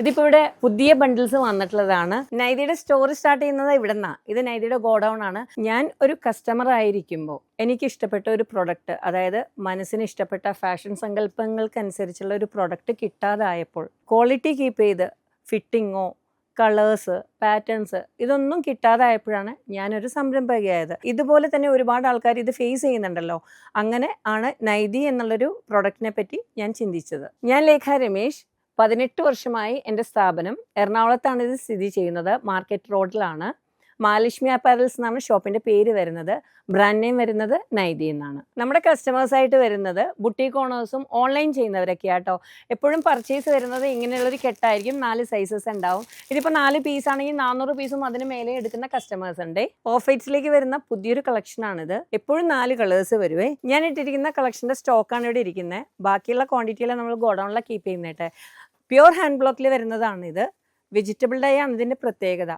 ഇതിപ്പോൾ ഇവിടെ പുതിയ ബണ്ടിൽസ് വന്നിട്ടുള്ളതാണ്. നൈതിയുടെ സ്റ്റോർ സ്റ്റാർട്ട് ചെയ്യുന്നത് ഇവിടെ നിന്നാണ്. ഇത് നൈതിയുടെ ഗോഡൗൺ ആണ്. ഞാൻ ഒരു കസ്റ്റമർ ആയിരിക്കുമ്പോൾ എനിക്ക് ഇഷ്ടപ്പെട്ട ഒരു പ്രൊഡക്റ്റ്, അതായത് മനസ്സിന് ഇഷ്ടപ്പെട്ട ഫാഷൻ സങ്കല്പങ്ങൾക്കനുസരിച്ചുള്ള ഒരു പ്രൊഡക്റ്റ് കിട്ടാതായപ്പോൾ ക്വാളിറ്റി കീപ്പ് ചെയ്ത് ഫിറ്റിങ്ങോ കളേഴ്സ് പാറ്റേൺസ് ഇതൊന്നും കിട്ടാതായപ്പോഴാണ് ഞാനൊരു സംരംഭകയായത്. ഇതുപോലെ തന്നെ ഒരുപാട് ആൾക്കാർ ഇത് ഫേസ് ചെയ്യുന്നുണ്ടല്ലോ. അങ്ങനെ ആണ് നൈതി എന്നുള്ളൊരു പ്രൊഡക്റ്റിനെ പറ്റി ഞാൻ ചിന്തിച്ചത്. ഞാൻ ലേഖ രമേശ്. 18 വർഷമായി എൻ്റെ സ്ഥാപനം എറണാകുളത്താണ് ഇത് സ്ഥിതി ചെയ്യുന്നത്. മാർക്കറ്റ് റോഡിലാണ്. മഹാലക്ഷ്മി അപ്പാരൽസ് എന്നാണ് ഷോപ്പിൻ്റെ പേര് വരുന്നത്. ബ്രാൻഡ് നെയിം വരുന്നത് നൈതി എന്നാണ്. നമ്മുടെ കസ്റ്റമേഴ്സായിട്ട് വരുന്നത് ബുട്ടീക്ക് ഓണേഴ്സും ഓൺലൈൻ ചെയ്യുന്നവരൊക്കെ ആട്ടോ. എപ്പോഴും പർച്ചേസ് വരുന്നത് ഇങ്ങനെയുള്ളൊരു കെട്ടായിരിക്കും. 4 സൈസസ് ഉണ്ടാവും. ഇതിപ്പോൾ 4 പീസ് ആണെങ്കിൽ 400 പീസും അതിന് മേലെ എടുക്കുന്ന കസ്റ്റമേഴ്സ് ഉണ്ട്. ഓഫ് വൈറ്റ്സിലേക്ക് വരുന്ന പുതിയൊരു കളക്ഷനാണിത്. എപ്പോഴും 4 കളേഴ്സ് വരുവേ. ഞാൻ ഇട്ടിരിക്കുന്ന കളക്ഷൻ്റെ സ്റ്റോക്കാണ് ഇവിടെ ഇരിക്കുന്നത്. ബാക്കിയുള്ള ക്വാണ്ടിറ്റിയെല്ലാം നമ്മൾ ഗോഡൗണിലാണ് കീപ്പ് ചെയ്യുന്നേട്ടെ. പ്യുവർ ഹാൻഡ് ബ്ലോക്കിൽ വരുന്നതാണിത്. വെജിറ്റബിൾ ഡൈ ആണ് ഇതിൻ്റെ പ്രത്യേകത.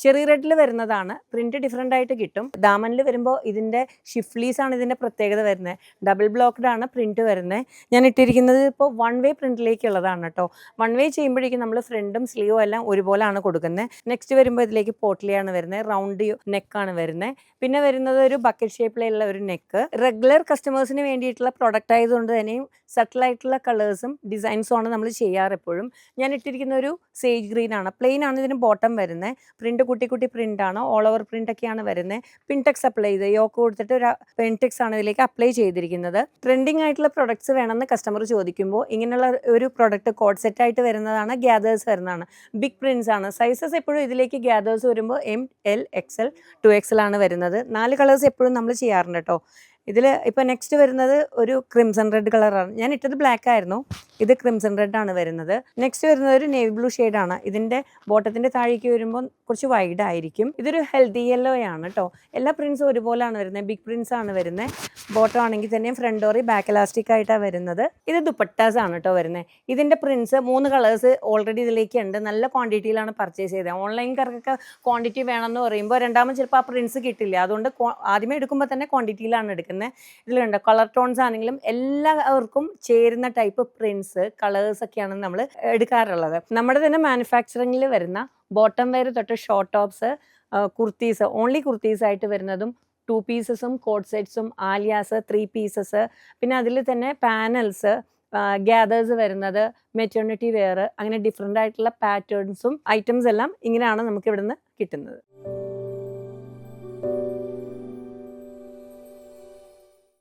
ചെറി റെഡിൽ വരുന്നതാണ്. പ്രിന്റ് ഡിഫറെൻ്റ് ആയിട്ട് കിട്ടും. ദാമനിൽ വരുമ്പോൾ ഇതിൻ്റെ ഷിഫ്ലീസ് ആണ് ഇതിൻ്റെ പ്രത്യേകത വരുന്നത്. ഡബിൾ ബ്ലോക്ക്ഡ് ആണ് പ്രിന്റ് വരുന്നത്. ഞാൻ ഇട്ടിരിക്കുന്നത് ഇപ്പോൾ 1 വേ പ്രിന്റിലേക്കുള്ളതാണ് കേട്ടോ. 1 വേ ചെയ്യുമ്പോഴേക്കും നമ്മൾ ഫ്രണ്ടും സ്ലീവും എല്ലാം ഒരുപോലെയാണ് കൊടുക്കുന്നത്. നെക്സ്റ്റ് വരുമ്പോൾ ഇതിലേക്ക് പോട്ട്ലിയാണ് വരുന്നത്. റൗണ്ട് നെക്കാണ് വരുന്നത്. പിന്നെ വരുന്നത് ഒരു ബക്കറ്റ് ഷേപ്പിലുള്ള ഒരു നെക്ക്. റെഗുലർ കസ്റ്റമേഴ്സിന് വേണ്ടിയിട്ടുള്ള പ്രൊഡക്റ്റ് ആയതുകൊണ്ട് തന്നെയും സട്ടിലായിട്ടുള്ള കളേഴ്സും ഡിസൈൻസും ആണ് നമ്മൾ ചെയ്യാറ് എപ്പോഴും. ഞാൻ ഇട്ടിരിക്കുന്ന ഒരു സേജ് ഗ്രീൻ ആണ്. പ്ലെയിൻ ആണ് ഇതിന് ബോട്ടം വരുന്നത്. പ്രിന്റ് കുട്ടി പ്രിന്റ് ആണ്. ഓൾ ഓവർ പ്രിന്റ് ഒക്കെയാണ് വരുന്നത്. പിൻടെക്സ് അപ്ലൈ ചെയ്ത് യോക്ക് കൊടുത്തിട്ട് ഒരു പിൻടെക്സ് ആണ് ഇതിലേക്ക് അപ്ലൈ ചെയ്തിരിക്കുന്നത്. ട്രെൻഡിങ് ആയിട്ടുള്ള പ്രൊഡക്ട്സ് വേണമെന്ന് കസ്റ്റമർ ചോദിക്കുമ്പോൾ ഇങ്ങനെയുള്ള ഒരു പ്രൊഡക്റ്റ് കോഡ് സെറ്റ് ആയിട്ട് വരുന്നതാണ്. ഗ്യാദേഴ്സ് വരുന്നതാണ്. ബിഗ് പ്രിന്റ്സ് ആണ്. സൈസസ് എപ്പോഴും ഇതിലേക്ക് ഗ്യാദേഴ്സ് വരുമ്പോൾ ML XL 2XL ആണ് വരുന്നത്. 4 കളേഴ്സ് എപ്പോഴും നമ്മൾ ചെയ്യാറുണ്ട് കേട്ടോ. ഇതിൽ ഇപ്പോൾ നെക്സ്റ്റ് വരുന്നത് ഒരു ക്രിംസൺ റെഡ് കളറാണ്. ഞാൻ ഇട്ടത് ബ്ലാക്ക് ആയിരുന്നു. ഇത് ക്രിംസൺ റെഡ് ആണ് വരുന്നത്. നെക്സ്റ്റ് വരുന്നത് ഒരു നേവി ബ്ലൂ ഷെയ്ഡാണ്. ഇതിൻ്റെ ബോട്ടത്തിൻ്റെ താഴേക്ക് വരുമ്പോൾ കുറച്ച് വൈഡ് ആയിരിക്കും. ഇതൊരു ഹെൽത്തി യെല്ലോ ആണ് കേട്ടോ. എല്ലാ പ്രിൻസും ഒരുപോലെയാണ് വരുന്നത്. ബിഗ് പ്രിൻസ് ആണ് വരുന്നത്. ബോട്ടം ആണെങ്കിൽ തന്നെ ഫ്രണ്ട് ഡോറി ബാക്ക് ഇലാസ്റ്റിക് ആയിട്ടാണ് വരുന്നത്. ഇത് ദുപ്പട്ടാസ് ആണ് കേട്ടോ വരുന്നത്. ഇതിൻ്റെ പ്രിൻസ് 3 കളേഴ്സ് ഓൾറെഡി ഇതിലേക്ക് ഉണ്ട്. നല്ല ക്വാണ്ടിറ്റിയിലാണ് പർച്ചേസ് ചെയ്തത്. ഓൺലൈൻകാർക്കൊക്കെ ക്വാണ്ടിറ്റി വേണമെന്ന് പറയുമ്പോൾ രണ്ടാമത് ചിലപ്പോൾ ആ പ്രിൻസ് കിട്ടില്ല. അതുകൊണ്ട് ആദ്യമേ എടുക്കുമ്പോൾ തന്നെ ക്വാണ്ടിറ്റിയിലാണ് എടുക്കുന്നത്. ഇതിലുണ്ട് കളർ ടോൺസ് ആണെങ്കിലും എല്ലാവർക്കും ചേരുന്ന ടൈപ്പ് പ്രിന്റ്സ് കളേഴ്സ് ഒക്കെയാണ് നമ്മൾ എടുക്കാറുള്ളത്. നമ്മുടെ തന്നെ മാനുഫാക്ചറിങ്ങിൽ വരുന്ന ബോട്ടം വെയർ തൊട്ട് short tops, kurtis, only kurtis ആയിട്ട് വരുന്നതും 2 പീസസും കോഡ് സെറ്റ്സും ആലിയാസ് 3 പീസസ്, പിന്നെ അതിൽ തന്നെ പാനൽസ്, ഗ്യാദേഴ്സ് വരുന്നത്, മെറ്റേണിറ്റി വെയർ, അങ്ങനെ ഡിഫറെൻ്റ് ആയിട്ടുള്ള പാറ്റേൺസും ഐറ്റംസ് എല്ലാം ഇങ്ങനെയാണ് നമുക്ക് ഇവിടുന്ന് കിട്ടുന്നത്.